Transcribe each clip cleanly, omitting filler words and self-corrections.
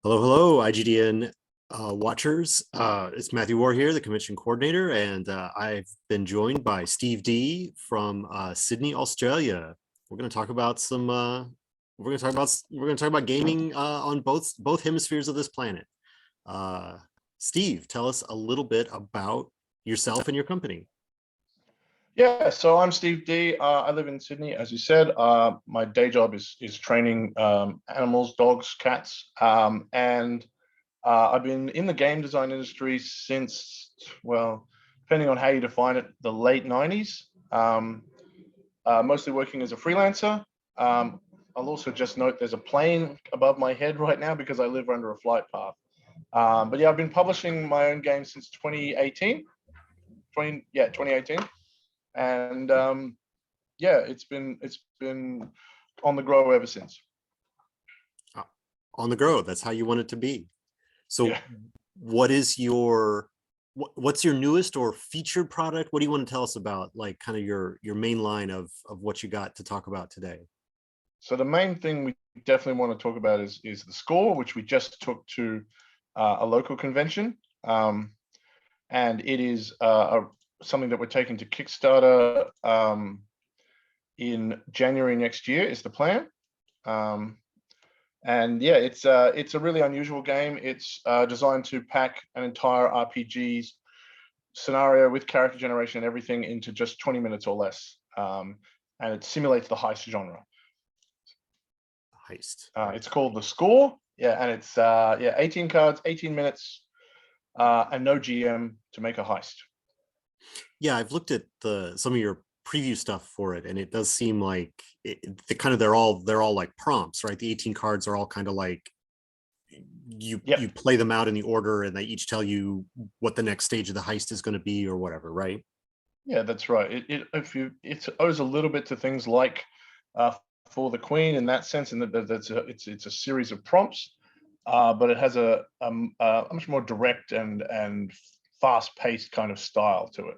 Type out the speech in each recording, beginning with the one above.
Hello, hello, IGDN watchers. It's Matthew War here, the convention coordinator, and I've been joined by Steve D from Sydney, Australia. We're going to talk about some. We're going to talk about gaming on both hemispheres of this planet. Steve, tell us a little bit about yourself and your company. Yeah, so I'm Steve D. I live in Sydney, as you said. My day job is training animals, dogs, cats, and I've been in the game design industry since, well, depending on how you define it, the late 90s. Mostly working as a freelancer. I'll also just note there's a plane above my head right now because I live under a flight path. But yeah, I've been publishing my own game since 2018. 2018. And yeah, it's been on the grow ever since. On the grow, that's how you want it to be. So yeah. what's your newest or featured product? What do you want to tell us about, like, kind of your main line of what you got to talk about today? So the main thing we definitely want to talk about is the score, which we just took to a local convention, and it is something that we're taking to Kickstarter in January next year is the plan. And yeah, it's a really unusual game. It's designed to pack an entire RPG scenario with character generation and everything into just 20 minutes or less. And it simulates the heist genre. Heist. It's called The Score. Yeah, and it's 18 cards, 18 minutes, and no GM to make a heist. Yeah, I've looked at some of your preview stuff for it, and it does seem like they're all like prompts, right? The 18 cards are all kind of like you play them out in the order, and they each tell you what the next stage of the heist is going to be or whatever, right? Yeah, that's right. It owes a little bit to things like For the Queen in that sense, and it's a series of prompts, but it has a much more direct and fast-paced kind of style to it.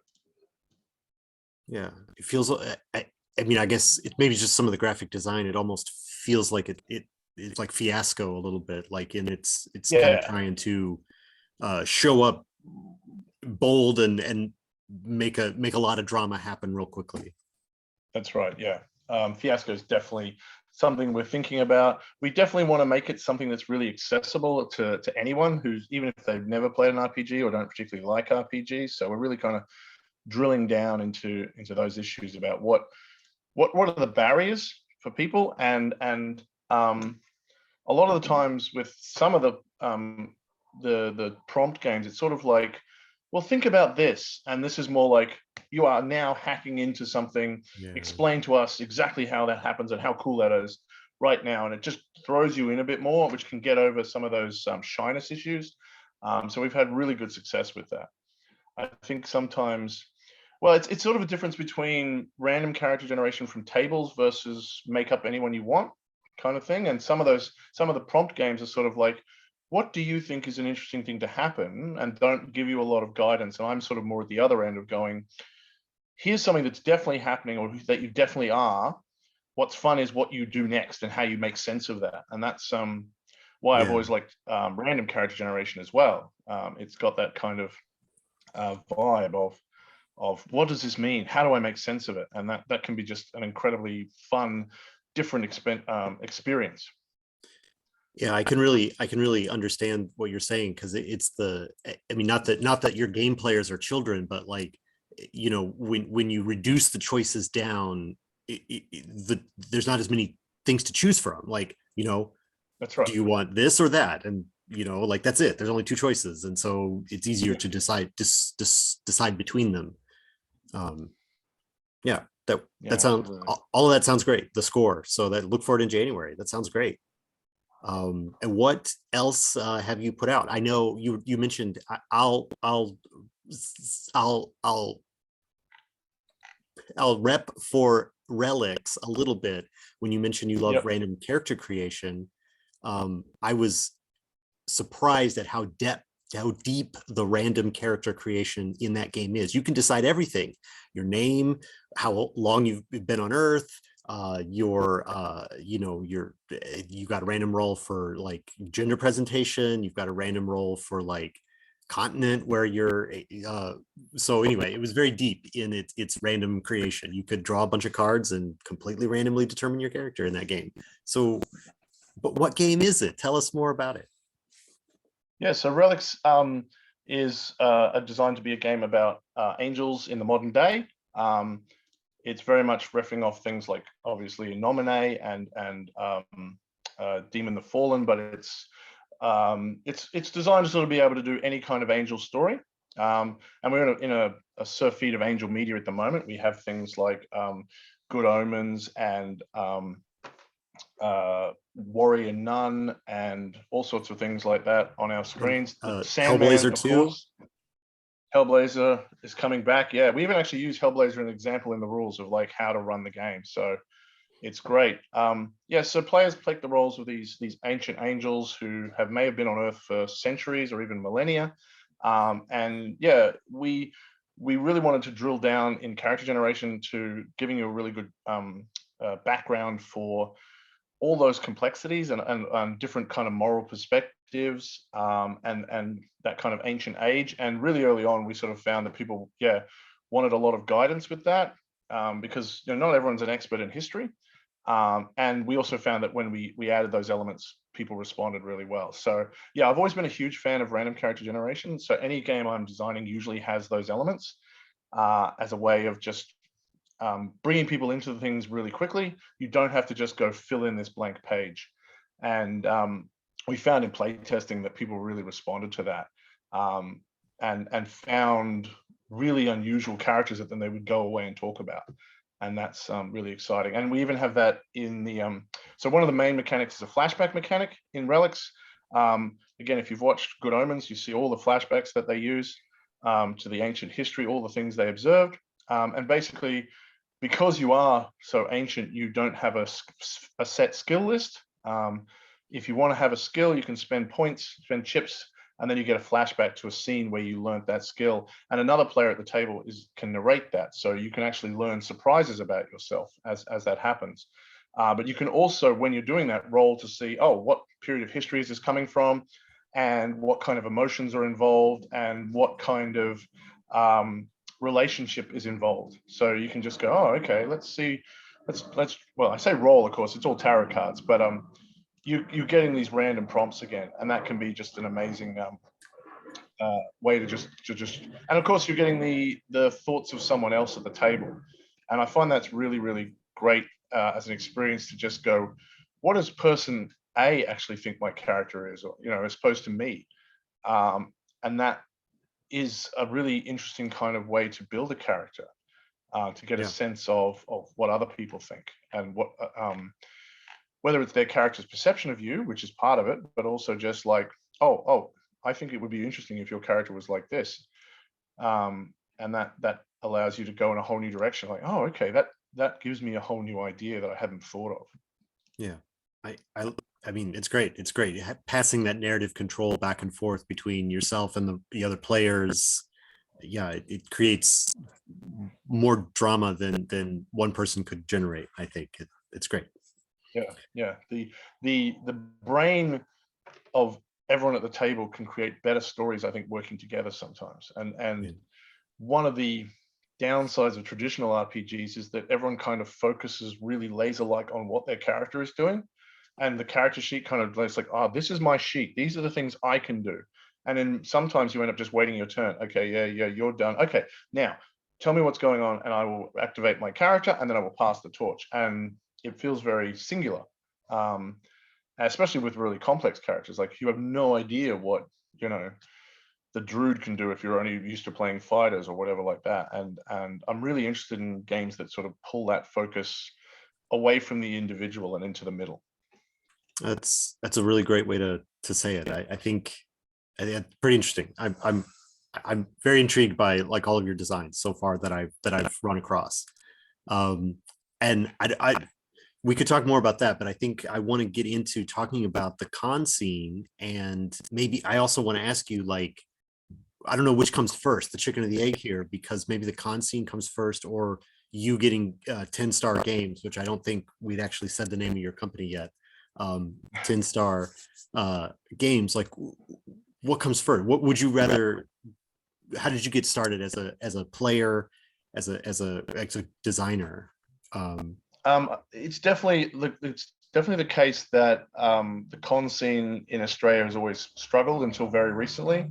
Yeah, it feels. I mean, I guess it maybe just some of the graphic design. It almost feels like it's like Fiasco a little bit, like in it's kind of trying to show up bold and make a lot of drama happen real quickly. That's right. Yeah, Fiasco is definitely something we're thinking about. We definitely want to make it something that's really accessible to anyone who's, even if they've never played an RPG or don't particularly like RPGs. So we're really kind of drilling down into those issues about what are the barriers for people, and a lot of the times with some of the prompt games, it's sort of like, well, think about this, and this is more like you are now hacking into something. Explain to us exactly how that happens and how cool that is right now, and it just throws you in a bit more, which can get over some of those shyness issues. So we've had really good success with that. I think sometimes, well, it's sort of a difference between random character generation from tables versus make up anyone you want kind of thing. And some of the prompt games are sort of like, what do you think is an interesting thing to happen, and don't give you a lot of guidance. And I'm sort of more at the other end of going, here's something that's definitely happening, or that you definitely are. What's fun is what you do next and how you make sense of that. And that's why I've always liked random character generation as well. It's got that kind of vibe of what does this mean? How do I make sense of it? And that can be just an incredibly fun, different experience. Yeah, I can really understand what you're saying, because it's I mean, not that your game players are children, but like, you know, when you reduce the choices down, there's not as many things to choose from. Like, you know, that's right. Do you want this or that? And you know, like, that's it. There's only two choices, and so it's easier to decide between them. Yeah, that sounds, all of that sounds great. The Score. So that, look for it in January. That sounds great. And what else have you put out? I know you mentioned, I'll rep for Relics a little bit when you mentioned you love random character creation. I was surprised at how deep the random character creation in that game is. You can decide everything: your name, how long you've been on Earth, you got a random roll for like gender presentation, you've got a random roll for like continent where you're so anyway, it was very deep in its random creation. You could draw a bunch of cards and completely randomly determine your character in that game. So but what game is it? Tell us more about it. Yeah, so Relics is designed to be a game about angels in the modern day. It's very much riffing off things like obviously Nominee and Demon the Fallen, but it's designed to sort of be able to do any kind of angel story. And we're in a surf feed of angel media at the moment. We have things like Good Omens and Warrior Nun and all sorts of things like that on our screens. Sandman, Hellblazer of 2. course. Hellblazer is coming back. Yeah, we even actually use Hellblazer as an example in the rules of like how to run the game. So it's great. Yeah, so players take the roles of these ancient angels who may have been on Earth for centuries or even millennia. And yeah, we really wanted to drill down in character generation to giving you a really good background for all those complexities and different kind of moral perspectives and that kind of ancient age. And really early on, we sort of found that people, wanted a lot of guidance with that because not everyone's an expert in history. And we also found that when we added those elements, people responded really well. So yeah, I've always been a huge fan of random character generation. So any game I'm designing usually has those elements as a way of just bringing people into the things really quickly. You don't have to just go fill in this blank page. And we found in playtesting that people really responded to that and found really unusual characters that then they would go away and talk about. And that's really exciting. And we even have that in the, so one of the main mechanics is a flashback mechanic in Relics. Again, if you've watched Good Omens, you see all the flashbacks that they use to the ancient history, all the things they observed. And basically, because you are so ancient, you don't have a set skill list. If you want to have a skill, you can spend points, spend chips, and then you get a flashback to a scene where you learned that skill. And another player at the table can narrate that. So you can actually learn surprises about yourself as that happens. But you can also, when you're doing that, roll to see, oh, what period of history is this coming from? And what kind of emotions are involved? And what kind of relationship is involved. So you can just go, oh, okay, let's see. Let's well, I say roll, of course, it's all tarot cards, but you're getting these random prompts again, and that can be just an amazing way to just and of course you're getting the thoughts of someone else at the table. And I find that's really, really great as an experience to just go, what does person A actually think my character is, or as opposed to me. And that is a really interesting kind of way to build a character, to get a sense of what other people think and what whether it's their character's perception of you, which is part of it, but also just like, oh, I think it would be interesting if your character was like this, and that allows you to go in a whole new direction. Like, oh, okay, that gives me a whole new idea that I hadn't thought of. Yeah, I mean, it's great. It's great passing that narrative control back and forth between yourself and the other players. Yeah, it creates more drama than one person could generate. I think it's great. Yeah. The brain of everyone at the table can create better stories, I think, working together sometimes. And one of the downsides of traditional RPGs is that everyone kind of focuses really laser-like on what their character is doing. And the character sheet kind of looks like, oh, this is my sheet. These are the things I can do. And then sometimes you end up just waiting your turn. Okay, yeah, you're done. Okay, now tell me what's going on and I will activate my character and then I will pass the torch. And it feels very singular, especially with really complex characters. Like you have no idea what, the druid can do if you're only used to playing fighters or whatever like that. And I'm really interested in games that sort of pull that focus away from the individual and into the middle. That's a really great way to say it. I think it's pretty interesting. I'm very intrigued by like all of your designs so far that I've run across. And we could talk more about that, but I think I want to get into talking about the con scene. And maybe I also want to ask you, like, I don't know which comes first, the chicken or the egg here, because maybe the con scene comes first, or you getting 10-star games, which I don't think we'd actually said the name of your company yet. 10-star games, like what comes first? What would you rather? How did you get started as a player, as a designer? It's definitely the case that the con scene in Australia has always struggled until very recently.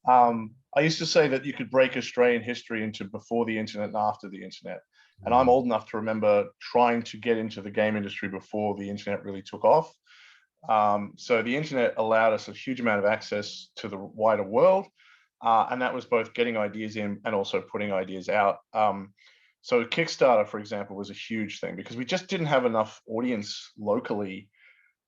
I used to say that you could break Australian history into before the internet and after the internet. And I'm old enough to remember trying to get into the game industry before the internet really took off. So the internet allowed us a huge amount of access to the wider world. And that was both getting ideas in and also putting ideas out. So Kickstarter, for example, was a huge thing because we just didn't have enough audience locally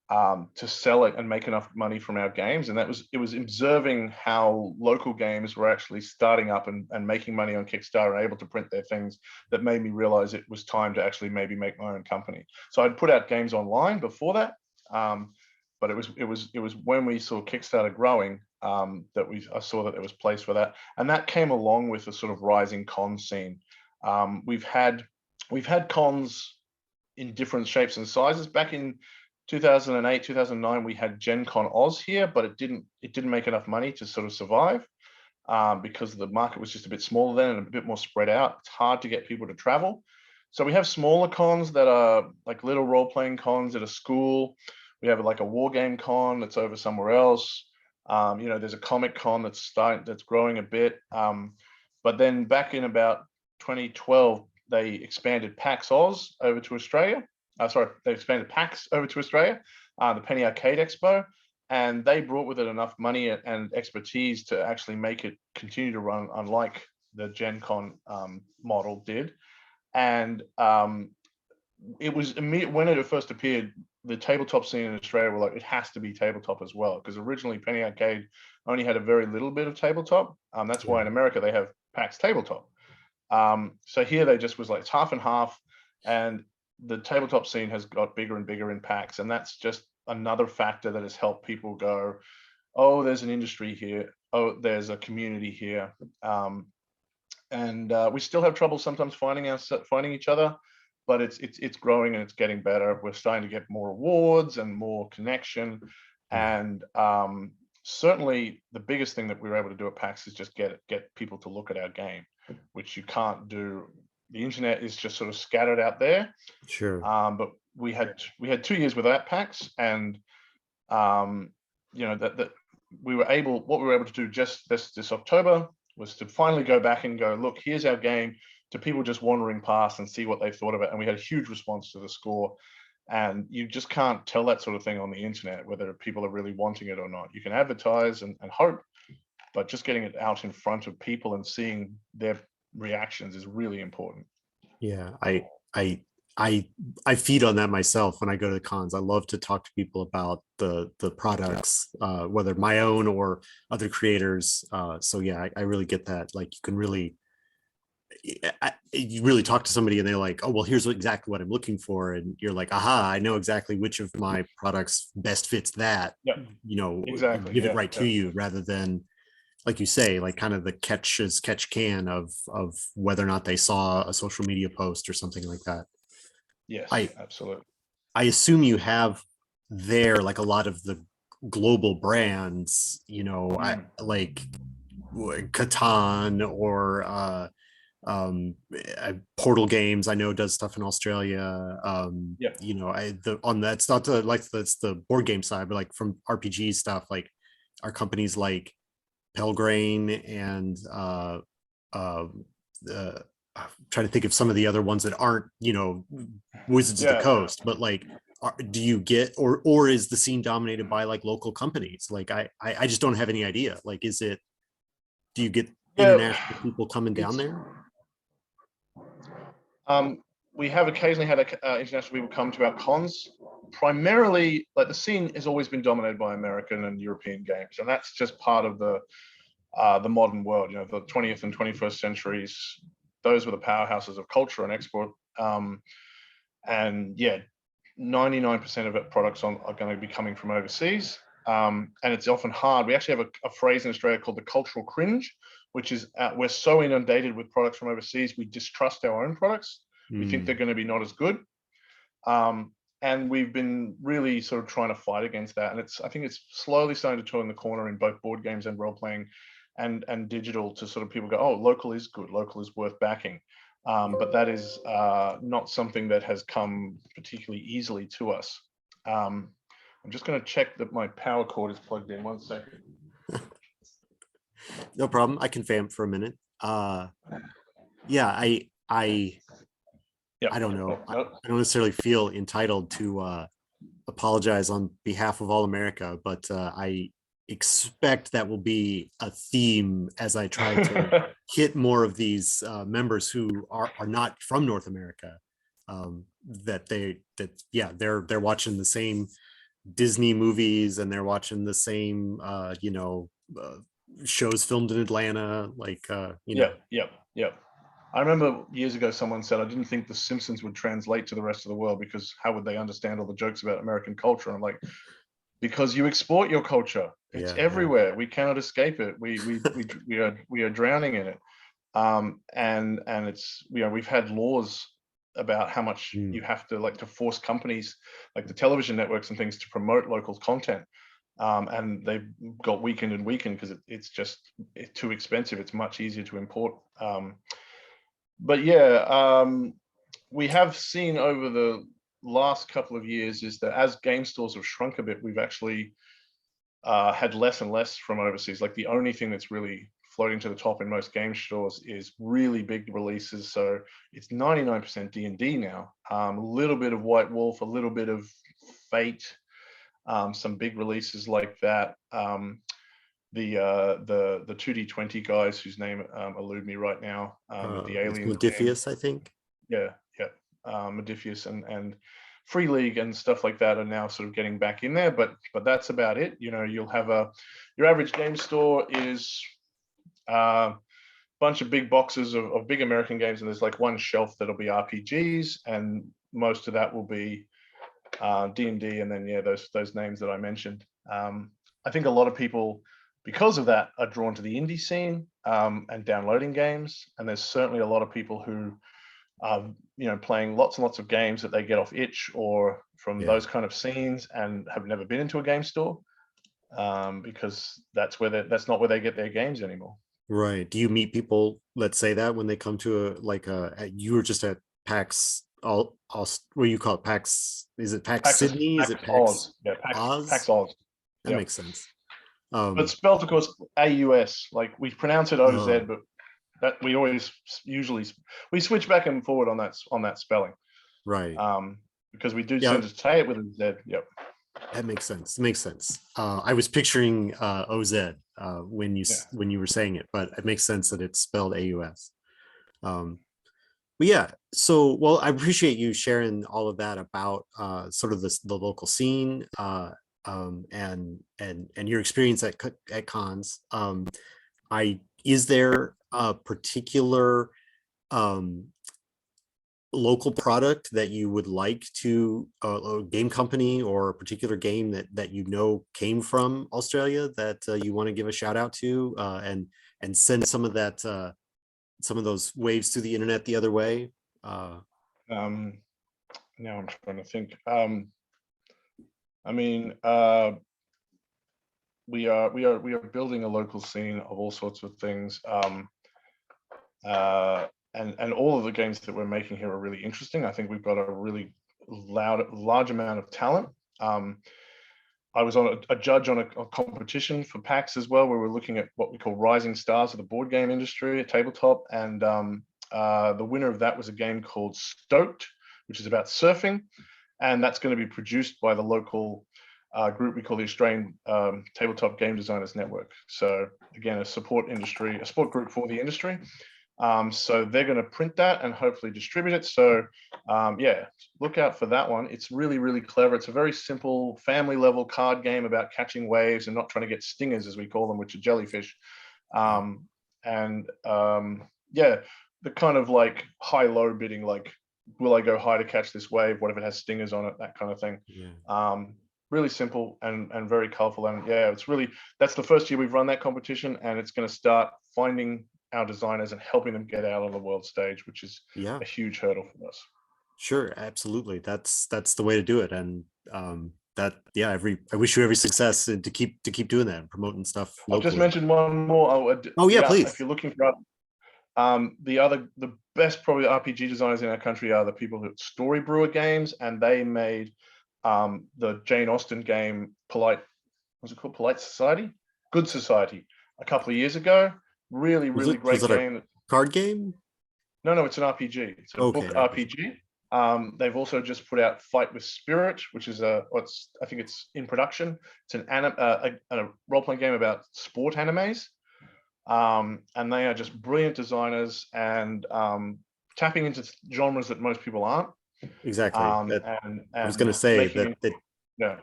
to sell it and make enough money from our games. And it was observing how local games were actually starting up and making money on Kickstarter and able to print their things that made me realize it was time to actually maybe make my own company. So I'd put out games online before that. But it was when we saw Kickstarter growing that I saw that there was place for that. And that came along with the sort of rising con scene. We've had cons in different shapes and sizes. Back in 2008, 2009, we had Gen Con Oz here, but it didn't make enough money to sort of survive because the market was just a bit smaller then and a bit more spread out. It's hard to get people to travel. So we have smaller cons that are like little role-playing cons at a school. We have like a war game con that's over somewhere else. There's a comic con that's growing a bit. But then back in about 2012, they expanded PAX Oz over to Australia. They expanded PAX over to Australia, the Penny Arcade Expo, and they brought with it enough money and expertise to actually make it continue to run, unlike the Gen Con model did. And it was immediate when it first appeared. The tabletop scene in Australia were like, it has to be tabletop as well, because originally Penny Arcade only had a very little bit of tabletop. That's why in America they have PAX Tabletop. So here they just was like, it's half and half, and the tabletop scene has got bigger and bigger in PAX, and that's just another factor that has helped people go, oh, there's an industry here, oh, there's a community here. And we still have trouble sometimes finding each other, but it's growing and it's getting better. We're starting to get more awards and more connection. And certainly the biggest thing that we were able to do at PAX is just get people to look at our game, which you can't do. The internet is just sort of scattered out there. Sure. But we had 2 years without PAX, and that we were able to do just this October was to finally go back and go, look, here's our game, to people just wandering past and see what they thought of it. And we had a huge response to the score. And you just can't tell that sort of thing on the internet, whether people are really wanting it or not. You can advertise and hope, but just getting it out in front of people and seeing their reactions is really important. Yeah, I feed on that myself when I go to the cons. I love to talk to people about the products, whether my own or other creators. So yeah, I really get that. Like, you can really you really talk to somebody and they're like, oh, well, here's exactly what I'm looking for, and you're like, aha, I know exactly which of my products best fits that. Yep. Exactly. Give it right to you, rather than, like you say, like kind of the catch can of whether or not they saw a social media post or something like that. Yes, absolutely. I assume you have there like a lot of the global brands, like Catan or Portal Games. I know does stuff in Australia. That's not that's the board game side, but like from RPG stuff, like are companies like Pelgrane and I'm trying to think of some of the other ones that aren't, Wizards of the Coast, but like, do you get, or is the scene dominated by like local companies? Like, I just don't have any idea. Like, do you get international people coming down there? We have occasionally had international people come to our cons. Primarily, like, the scene has always been dominated by American and European games, and that's just part of the modern world. The 20th and 21st centuries, those were the powerhouses of culture and export. And yeah, 99% of it products are going to be coming from overseas. And it's often hard. We actually have a phrase in Australia called the cultural cringe, which is we're so inundated with products from overseas, we distrust our own products. We think they're Mm. going to be not as good. And we've been really sort of trying to fight against that. And I think it's slowly starting to turn the corner in both board games and role playing and digital, to sort of people go, oh, local is good, local is worth backing. But that is not something that has come particularly easily to us. I'm just going to check that my power cord is plugged in. 1 second. No problem. I can vamp for a minute. Yeah, I Yep. don't know. Oh, no. I don't necessarily feel entitled to apologize on behalf of all America, but I expect that will be a theme as I try to hit more of these members who are not from North America. They're watching the same Disney movies, and they're watching the same shows filmed in Atlanta, Yep. I remember years ago someone said, I didn't think The Simpsons would translate to the rest of the world, because how would they understand all the jokes about American culture? I'm like, because you export your culture. It's yeah. everywhere. We cannot escape it. We are drowning in it. And it's, we've had laws about how much Mm. you have to force companies like the television networks and things to promote local content. And they've got weakened and weakened because it's too expensive. It's much easier to import. But yeah, we have seen over the last couple of years is that as game stores have shrunk a bit, we've actually had less and less from overseas. Like the only thing that's really floating to the top in most game stores is really big releases. So it's 99% D&D now, a little bit of White Wolf, a little bit of Fate, some big releases like that. The 2D20 guys whose name elude me right now, with the It's aliens game. Modifius, I think. Yeah. Modifius and Free League and stuff like that are now sort of getting back in there, but that's about it. You'll have your average game store is a bunch of big boxes of big American games, and there's like one shelf that'll be RPGs, and most of that will be D&D, and then those names that I mentioned. I think a lot of people, because of that, are drawn to the indie scene and downloading games, and there's certainly a lot of people who playing lots and lots of games that they get off itch or from those kind of scenes, and have never been into a game store, because that's not where they get their games anymore. Right. Do you meet people that say that when they come to you were just at PAX all what do you call it? PAX, is it PAX Sydney? Is it PAX Oz? Yeah, PAX Oz? Oz. That makes sense. But spelled, of course, AUS. Like we pronounce it OZ, but that we always we switch back and forward on that spelling. Right. Because we do tend to say it with a Z. Yep. That makes sense. It makes sense. I was picturing OZ when you were saying it, but it makes sense that it's spelled AUS. But yeah, so well, I appreciate you sharing all of that about sort of the local scene and your experience at cons. Is there a particular local product that you would like to a game company or a particular game that came from Australia that you want to give a shout out to and send some of that some of those waves to the internet the other way? Now I'm trying to think. I mean, we are building a local scene of all sorts of things. And all of the games that we're making here are really interesting. I think we've got a really large amount of talent. I was on a judge on a competition for PAX as well, where we're looking at what we call rising stars of the board game industry at tabletop. And the winner of that was a game called Stoked, which is about surfing. And that's going to be produced by the local group we call the Australian Tabletop Game Designers Network. So again, a support group for the industry. So they're going to print that and hopefully distribute it. So yeah, look out for that one. It's really, really clever. It's a very simple family level card game about catching waves and not trying to get stingers, as we call them, which are jellyfish. Yeah, the kind of like high-low bidding, like, will I go high to catch this wave? What if it has stingers on it? That kind of thing. Yeah. Really simple and very colorful. And yeah, that's the first year we've run that competition, and it's going to start finding our designers and helping them get out on the world stage, which is Yeah, a huge hurdle for us. sure, absolutely. That's the way to do it. And that, yeah, I wish you every success and to keep doing that and promoting stuff I'll just locally. mention one more. Oh yeah, If please. you're looking for the best probably RPG designers in our country are the people at Story Brewer Games, and they made the Jane Austen game was it called Polite Society? Good Society a couple of years ago. Really Was great it a game. card game? No, it's an RPG. It's a Okay, book RPG. They've also just put out Fight with Spirit, which is I think it's in production. It's a role-playing game about sport animes. And they are just brilliant designers and tapping into genres that most people aren't. exactly. That And I was going to say making that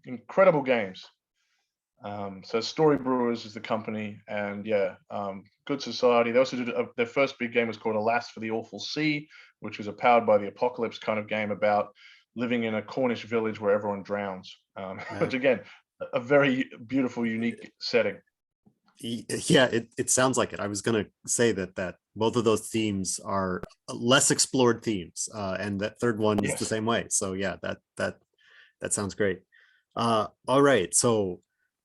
incredible games. So Story Brewers is the company, and Good Society. They also did their first big game was called Alas for the Awful Sea, which was a powered by the apocalypse kind of game about living in a Cornish village where everyone drowns. Which again, a very beautiful, unique setting. yeah, it sounds like it. I was going to say that both of those themes are less explored themes, and that third one is the Yes. same way. So yeah, that sounds great. All right, so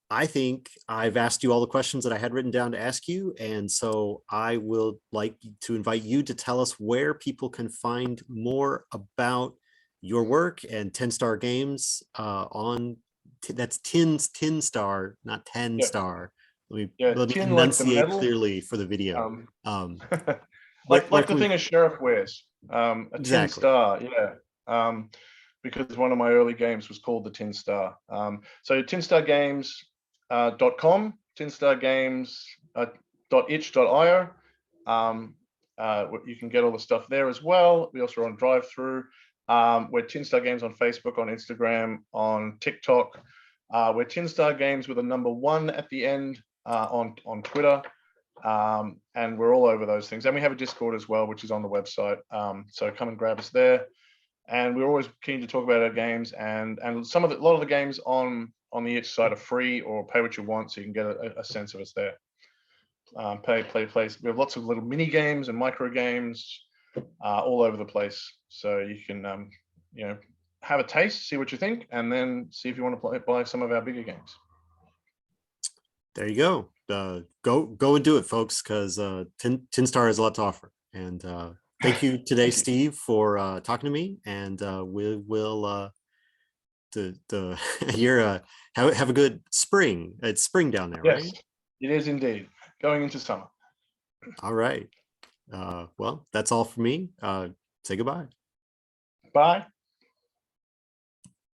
I think I've asked you all the questions that I had written down to ask you, and so I will like to invite you to tell us where people can find more about your work and 10 Star Games on that's Tin Star, not 10 Yeah. Star. Let Yeah. me Tin like the enunciate metal. clearly for the video. Um, where like the can we thing a sheriff wears. A tin exactly? star. Yeah. Because one of my early games was called the Tin Star. So tinstargames.com, tinstargames.itch.io. You can get all the stuff there as well. We also are on drive-through. We're Tin Star Games on Facebook, on Instagram, on TikTok. We're Tin Star Games with a number 1 at the end on Twitter. And we're all over those things. And we have a Discord as well, which is on the website. So come and grab us there. And we're always keen to talk about our games, and a lot of the games on the itch site are free or pay what you want, so you can get a sense of us there. Play. We have lots of little mini games and micro games all over the place, so you can have a taste, see what you think, and then see if you want to buy some of our bigger games. There you go. Go and do it, folks, because Tin Star has a lot to offer. And thank you today, Thank you. Steve, for talking to me. And we will have a good spring. It's spring down there, Yes, right? it is indeed. Going into summer. All right. Well, that's all for me. Say goodbye. Bye.